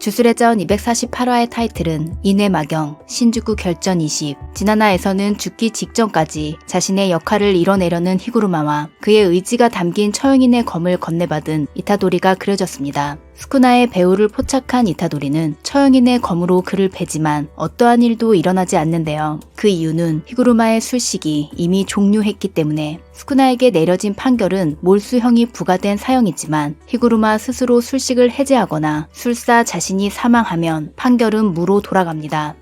주술의 전 248화의 타이틀은 인외마경, 신주쿠 결전 20. 지난화에서는 죽기 직전까지 자신의 역할을 이뤄내려는 히구르마와 그의 의지가 담긴 처형인의 검을 건네받은 이타도리가 그려졌습니다. 스쿠나의 배후를 포착한 이타도리는 처형인의 검으로 그를 베지만 어떠한 일도 일어나지 않는데요. 그 이유는 히구르마의 술식이 이미 종료했기 때문에 스쿠나에게 내려진 판결은 몰수형이 부과된 사형이지만 히구르마 스스로 술식을 해제하거나 술사 자신이 사망하면 판결은 무로 돌아갑니다.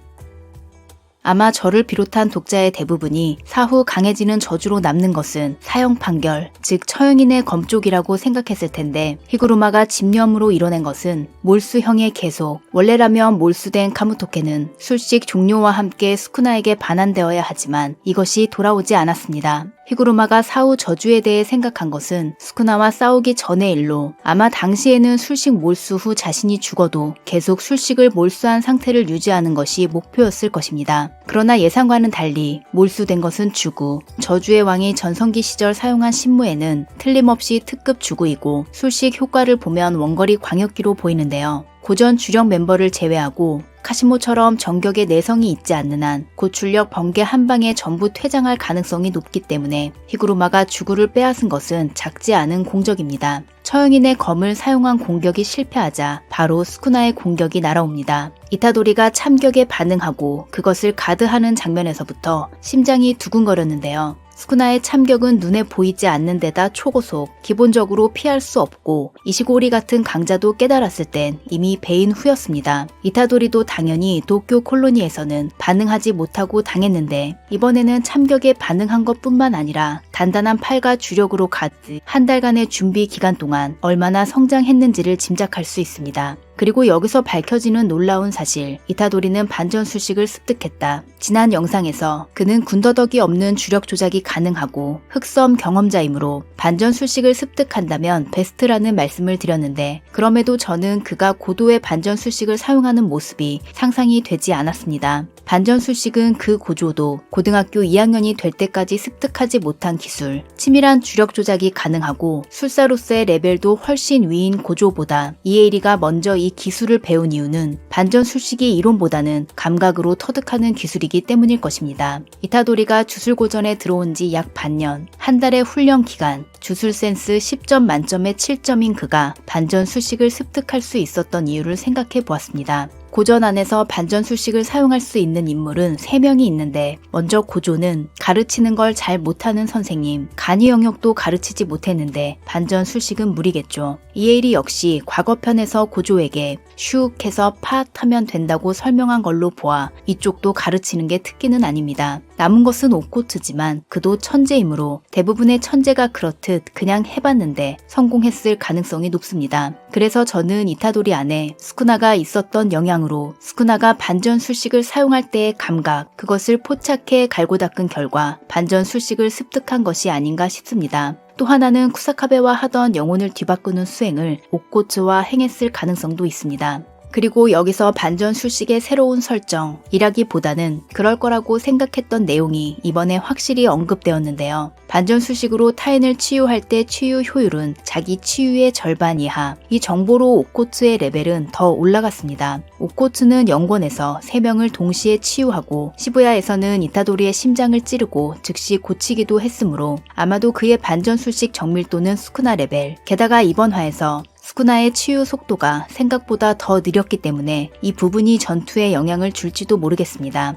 아마 저를 비롯한 독자의 대부분이 사후 강해지는 저주로 남는 것은 사형 판결, 즉 처형인의 검 쪽이라고 생각했을 텐데 히구르마가 집념으로 이뤄낸 것은 몰수형의 계속. 원래라면 몰수된 카무토케는 술식 종료와 함께 스쿠나에게 반환되어야 하지만 이것이 돌아오지 않았습니다. 히구르마가 사후 저주에 대해 생각한 것은 스쿠나와 싸우기 전의 일로 아마 당시에는 술식 몰수 후 자신이 죽어도 계속 술식을 몰수한 상태를 유지하는 것이 목표였을 것입니다. 그러나 예상과는 달리 몰수된 것은 주구, 저주의 왕이 전성기 시절 사용한 신무에는 틀림없이 특급 주구이고 술식 효과를 보면 원거리 광역기로 보이는데요. 고전 주력 멤버를 제외하고 카시모처럼 정격의 내성이 있지 않는 한 고출력 번개 한 방에 전부 퇴장할 가능성이 높기 때문에 히구르마가 주구를 빼앗은 것은 작지 않은 공적입니다. 처형인의 검을 사용한 공격이 실패하자 바로 스쿠나의 공격이 날아옵니다. 이타도리가 참격에 반응하고 그것을 가드하는 장면에서부터 심장이 두근거렸는데요. 스쿠나의 참격은 눈에 보이지 않는 데다 초고속, 기본적으로 피할 수 없고 이시고리 같은 강자도 깨달았을 땐 이미 배인 후였습니다. 이타도리도 당연히 도쿄 콜로니에서는 반응하지 못하고 당했는데 이번에는 참격에 반응한 것뿐만 아니라 단단한 팔과 주력으로 가드 한 달간의 준비 기간 동안 얼마나 성장했는지를 짐작할 수 있습니다. 그리고 여기서 밝혀지는 놀라운 사실, 이타도리는 반전술식을 습득했다. 지난 영상에서 그는 군더더기 없는 주력 조작이 가능하고 흑섬 경험자이므로 반전술식을 습득한다면 베스트라는 말씀을 드렸는데 그럼에도 저는 그가 고도의 반전술식을 사용하는 모습이 상상이 되지 않았습니다. 반전술식은 그 고조도 고등학교 2학년이 될 때까지 습득하지 못한 기술, 치밀한 주력 조작이 가능하고 술사로서의 레벨도 훨씬 위인 고조보다 이에이리가 먼저 이 기술을 배운 이유는 반전술식이 이론보다는 감각으로 터득하는 기술이기 때문일 것입니다. 이타도리가 주술고전에 들어온 지 약 반년, 한 달의 훈련 기간, 주술 센스 10점 만점에 7점인 그가 반전술식을 습득할 수 있었던 이유를 생각해 보았습니다. 고전 안에서 반전술식을 사용할 수 있는 인물은 3명이 있는데 먼저 고조는 가르치는 걸 잘 못하는 선생님, 간이 영역도 가르치지 못했는데 반전술식은 무리겠죠. 이에이리 역시 과거편에서 고조에게 슉 해서 팟 하면 된다고 설명한 걸로 보아 이쪽도 가르치는 게 특기는 아닙니다. 남은 것은 옥코트지만 그도 천재이므로 대부분의 천재가 그렇듯 그냥 해봤는데 성공했을 가능성이 높습니다. 그래서 저는 이타도리 안에 스쿠나가 있었던 영향으로 스쿠나가 반전술식을 사용할 때의 감각, 그것을 포착해 갈고 닦은 결과 반전술식을 습득한 것이 아닌가 싶습니다. 또 하나는 쿠사카베와 하던 영혼을 뒤바꾸는 수행을 옥코츠와 행했을 가능성도 있습니다. 그리고 여기서 반전술식의 새로운 설정, 이라기보다는 그럴 거라고 생각했던 내용이 이번에 확실히 언급되었는데요. 반전술식으로 타인을 치유할 때 치유 효율은 자기 치유의 절반 이하. 이 정보로 옥코츠의 레벨은 더 올라갔습니다. 옥코츠는 영권에서 3명을 동시에 치유하고 시부야에서는 이타도리의 심장을 찌르고 즉시 고치기도 했으므로 아마도 그의 반전술식 정밀도는 스쿠나 레벨. 게다가 이번 화에서 스쿠나의 치유 속도가 생각보다 더 느렸기 때문에 이 부분이 전투에 영향을 줄지도 모르겠습니다.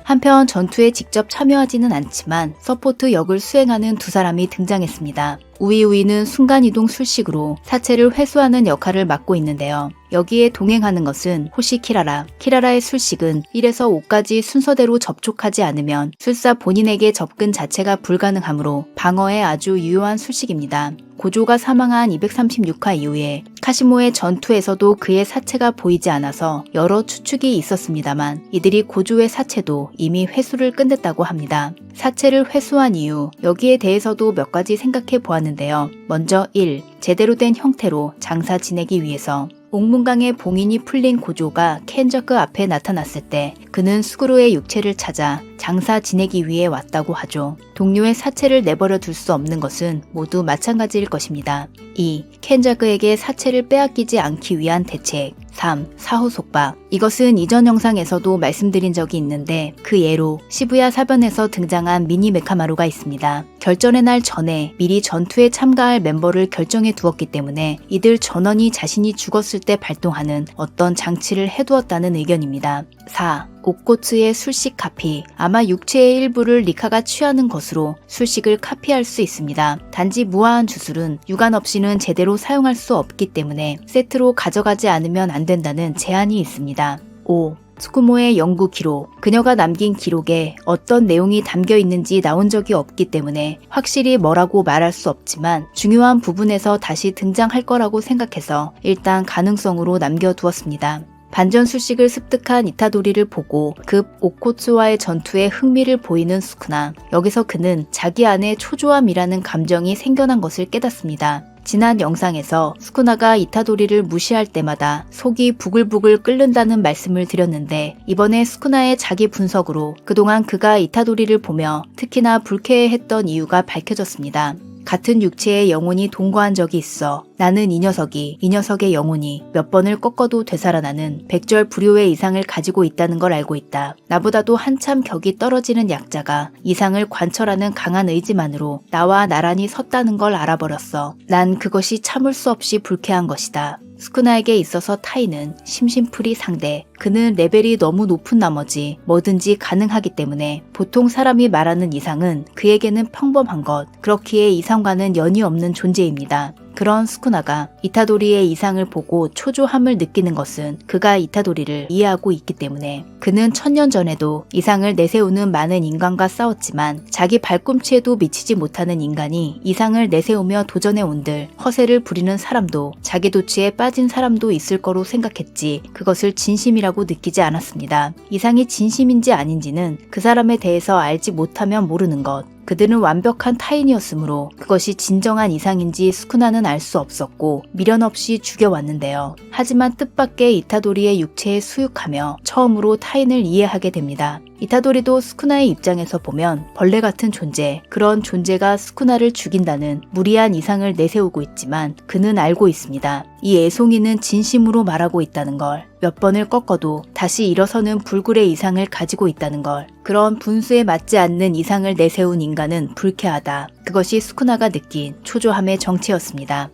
한편 전투에 직접 참여하지는 않지만 서포트 역을 수행하는 두 사람이 등장했습니다. 우이우이는 순간이동 술식으로 사체를 회수하는 역할을 맡고 있는데요. 여기에 동행하는 것은 호시키라라. 키라라의 술식은 1에서 5까지 순서대로 접촉하지 않으면 술사 본인에게 접근 자체가 불가능하므로 방어에 아주 유효한 술식입니다. 고조가 사망한 236화 이후에 카시모의 전투에서도 그의 사체가 보이지 않아서 여러 추측이 있었습니다만 이들이 고조의 사체도 이미 회수를 끝냈다고 합니다. 사체를 회수한 이유, 여기에 대해서도 몇 가지 생각해 보았는데요. 먼저 1. 제대로 된 형태로 장사 지내기 위해서 옥문강의 봉인이 풀린 고조가 켄저크 앞에 나타났을 때 그는 스구루의 육체를 찾아 장사 지내기 위해 왔다고 하죠. 동료의 사체를 내버려 둘 수 없는 것은 모두 마찬가지일 것입니다. 2. 켄저크에게 사체를 빼앗기지 않기 위한 대책. 3. 사후 속박. 이것은 이전 영상에서도 말씀드린 적이 있는데 그 예로 시부야 사변에서 등장한 미니 메카마루가 있습니다. 결전의 날 전에 미리 전투에 참가할 멤버를 결정해 두었기 때문에 이들 전원이 자신이 죽었을 때 발동하는 어떤 장치를 해두었다는 의견입니다. 4. 옥고츠의 술식 카피. 아마 육체의 일부를 리카가 취하는 것으로 술식을 카피할 수 있습니다. 단지 무아한 주술은 유관 없이는 제대로 사용할 수 없기 때문에 세트로 가져가지 않으면 안 된다는 제한이 있습니다. 5. 스쿠모의 연구 기록. 그녀가 남긴 기록에 어떤 내용이 담겨 있는지 나온 적이 없기 때문에 확실히 뭐라고 말할 수 없지만 중요한 부분에서 다시 등장할 거라고 생각해서 일단 가능성으로 남겨두었습니다. 반전 술식을 습득한 이타도리를 보고 급 옥코츠와의 전투에 흥미를 보이는 스쿠나. 여기서 그는 자기 안에 초조함이라는 감정이 생겨난 것을 깨닫습니다. 지난 영상에서 스쿠나가 이타도리를 무시할 때마다 속이 부글부글 끓는다는 말씀을 드렸는데 이번에 스쿠나의 자기 분석으로 그동안 그가 이타도리를 보며 특히나 불쾌해했던 이유가 밝혀졌습니다. 같은 육체의 영혼이 동거한 적이 있어 나는 이 녀석의 영혼이 몇 번을 꺾어도 되살아나는 백절불효의 이상을 가지고 있다는 걸 알고 있다. 나보다도 한참 격이 떨어지는 약자가 이상을 관철하는 강한 의지만으로 나와 나란히 섰다는 걸 알아버렸어. 난 그것이 참을 수 없이 불쾌한 것이다. 스쿠나에게 있어서 타이는 심심풀이 상대. 그는 레벨이 너무 높은 나머지 뭐든지 가능하기 때문에 보통 사람이 말하는 이상은 그에게는 평범한 것, 그렇기에 이상과는 연이 없는 존재입니다. 그런 스쿠나가 이타도리의 이상을 보고 초조함을 느끼는 것은 그가 이타도리를 이해하고 있기 때문에. 그는 1000년 전에도 이상을 내세우는 많은 인간과 싸웠지만 자기 발꿈치에도 미치지 못하는 인간이 이상을 내세우며 도전해 온들 허세를 부리는 사람도 자기 도취에 빠진 사람도 있을 거로 생각했지 그것을 진심이라고 느끼지 않았습니다. 이상이 진심인지 아닌지는 그 사람에 대해서 알지 못하면 모르는 것. 그들은 완벽한 타인이었으므로 그것이 진정한 이상인지 스쿠나는 알 수 없었고 미련 없이 죽여왔는데요. 하지만 뜻밖의 이타도리의 육체에 수육하며 처음으로 타인을 이해하게 됩니다. 이타도리도 스쿠나의 입장에서 보면 벌레 같은 존재, 그런 존재가 스쿠나를 죽인다는 무리한 이상을 내세우고 있지만 그는 알고 있습니다. 이 애송이는 진심으로 말하고 있다는 걸. 몇 번을 꺾어도 다시 일어서는 불굴의 이상을 가지고 있다는 걸. 그런 분수에 맞지 않는 이상을 내세운 인간은 불쾌하다. 그것이 스쿠나가 느낀 초조함의 정체였습니다.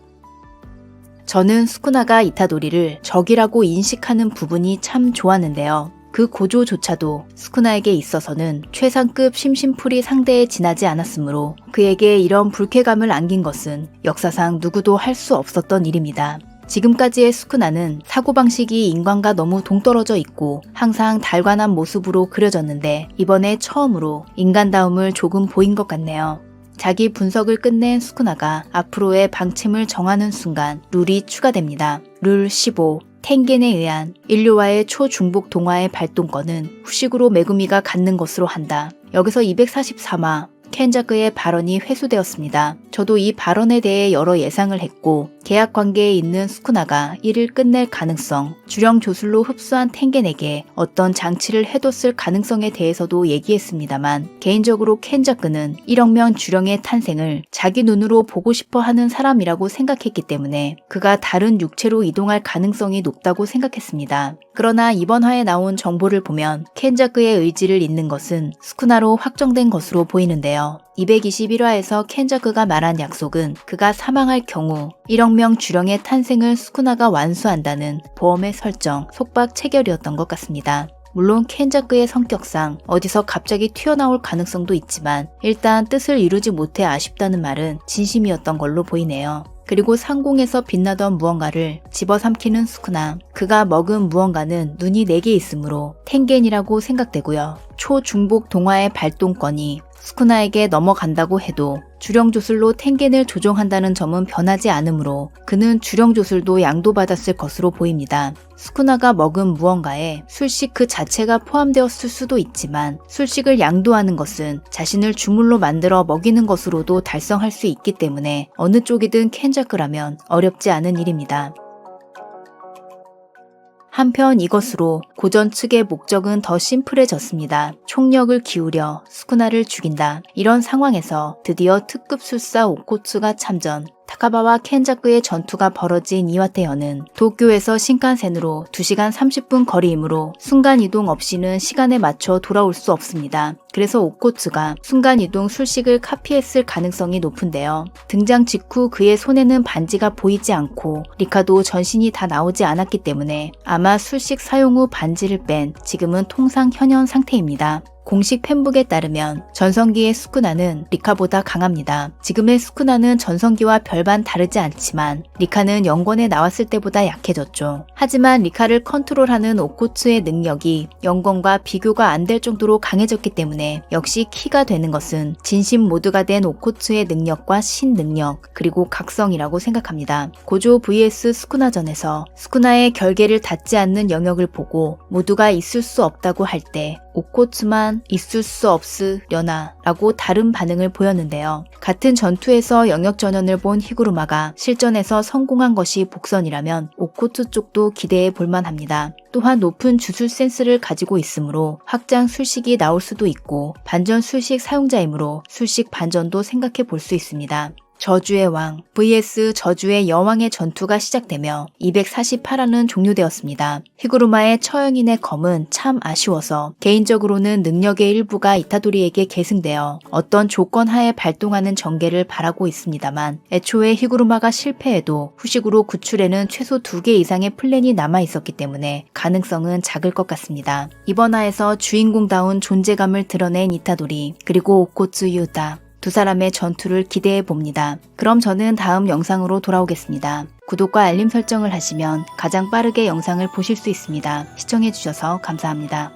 저는 스쿠나가 이타도리를 적이라고 인식하는 부분이 참 좋았는데요. 그 고조조차도 스쿠나에게 있어서는 최상급 심심풀이 상대에 지나지 않았으므로 그에게 이런 불쾌감을 안긴 것은 역사상 누구도 할 수 없었던 일입니다. 지금까지의 스쿠나는 사고방식이 인간과 너무 동떨어져 있고 항상 달관한 모습으로 그려졌는데 이번에 처음으로 인간다움을 조금 보인 것 같네요. 자기 분석을 끝낸 스쿠나가 앞으로의 방침을 정하는 순간 룰이 추가됩니다. 룰 15. 텐겐에 의한 인류와의 초중복 동화의 발동권은 후식으로 메구미가 갖는 것으로 한다. 여기서 243화 켄자크의 발언이 회수되었습니다. 저도 이 발언에 대해 여러 예상을 했고 계약 관계에 있는 스쿠나가 이를 끝낼 가능성, 주령 조술로 흡수한 텐겐에게 어떤 장치를 해뒀을 가능성에 대해서도 얘기했습니다만 개인적으로 켄자크는 1억 명 주령의 탄생을 자기 눈으로 보고 싶어 하는 사람이라고 생각했기 때문에 그가 다른 육체로 이동할 가능성이 높다고 생각했습니다. 그러나 이번 화에 나온 정보를 보면 켄자크의 의지를 잇는 것은 스쿠나로 확정된 것으로 보이는데요. 221화에서 켄자크가 말한 약속은 그가 사망할 경우 1억 명 주령의 탄생을 스쿠나가 완수한다는 보험의 설정, 속박 체결이었던 것 같습니다. 물론 켄자크의 성격상 어디서 갑자기 튀어나올 가능성도 있지만 일단 뜻을 이루지 못해 아쉽다는 말은 진심이었던 걸로 보이네요. 그리고 상공에서 빛나던 무언가를 집어삼키는 스쿠나. 그가 먹은 무언가는 눈이 4개 있으므로 텐겐이라고 생각되고요. 초중복 동화의 발동권이 스쿠나에게 넘어간다고 해도 주령조술로 텐겐을 조종한다는 점은 변하지 않으므로 그는 주령조술도 양도받았을 것으로 보입니다. 스쿠나가 먹은 무언가에 술식 그 자체가 포함되었을 수도 있지만 술식을 양도하는 것은 자신을 주물로 만들어 먹이는 것으로도 달성할 수 있기 때문에 어느 쪽이든 켄자크라면 어렵지 않은 일입니다. 한편 이것으로 고전 측의 목적은 더 심플해졌습니다. 총력을 기울여 스쿠나를 죽인다. 이런 상황에서 드디어 특급 술사 오코츠가 참전. 타카바와 켄자쿠의 전투가 벌어진 이와테현은 도쿄에서 신칸센으로 2시간 30분 거리이므로 순간이동 없이는 시간에 맞춰 돌아올 수 없습니다. 그래서 오코츠가 순간이동 술식을 카피했을 가능성이 높은데요. 등장 직후 그의 손에는 반지가 보이지 않고 리카도 전신이 다 나오지 않았기 때문에 아마 술식 사용 후 반지를 뺀 지금은 통상 현현 상태입니다. 공식 팬북에 따르면 전성기의 스쿠나는 리카보다 강합니다. 지금의 스쿠나는 전성기와 별반 다르지 않지만 리카는 영권에 나왔을 때보다 약해졌죠. 하지만 리카를 컨트롤하는 오코츠의 능력이 영권과 비교가 안 될 정도로 강해졌기 때문에 역시 키가 되는 것은 진심 모드가 된 오코츠의 능력과 신능력 그리고 각성이라고 생각합니다. 고조 vs 스쿠나전에서 스쿠나의 결계를 닿지 않는 영역을 보고 모두가 있을 수 없다고 할 때 오코츠만 있을 수 없으려나 라고 다른 반응을 보였는데요. 같은 전투에서 영역 전연을 본 히구르마가 실전에서 성공한 것이 복선이라면 오코츠 쪽도 기대해 볼만 합니다. 또한 높은 주술 센스를 가지고 있으므로 확장 술식이 나올 수도 있고 반전 술식 사용자이므로 술식 반전도 생각해 볼 수 있습니다. 저주의 왕 vs 저주의 여왕의 전투가 시작되며 248화는 종료되었습니다. 히구르마의 처형인의 검은 참 아쉬워서 개인적으로는 능력의 일부가 이타도리에게 계승되어 어떤 조건 하에 발동하는 전개를 바라고 있습니다만 애초에 히구르마가 실패해도 후식으로 구출에는 최소 2개 이상의 플랜이 남아 있었기 때문에 가능성은 작을 것 같습니다. 이번 화에서 주인공다운 존재감을 드러낸 이타도리 그리고 오코츠 유다 두 사람의 전투를 기대해 봅니다. 그럼 저는 다음 영상으로 돌아오겠습니다. 구독과 알림 설정을 하시면 가장 빠르게 영상을 보실 수 있습니다. 시청해 주셔서 감사합니다.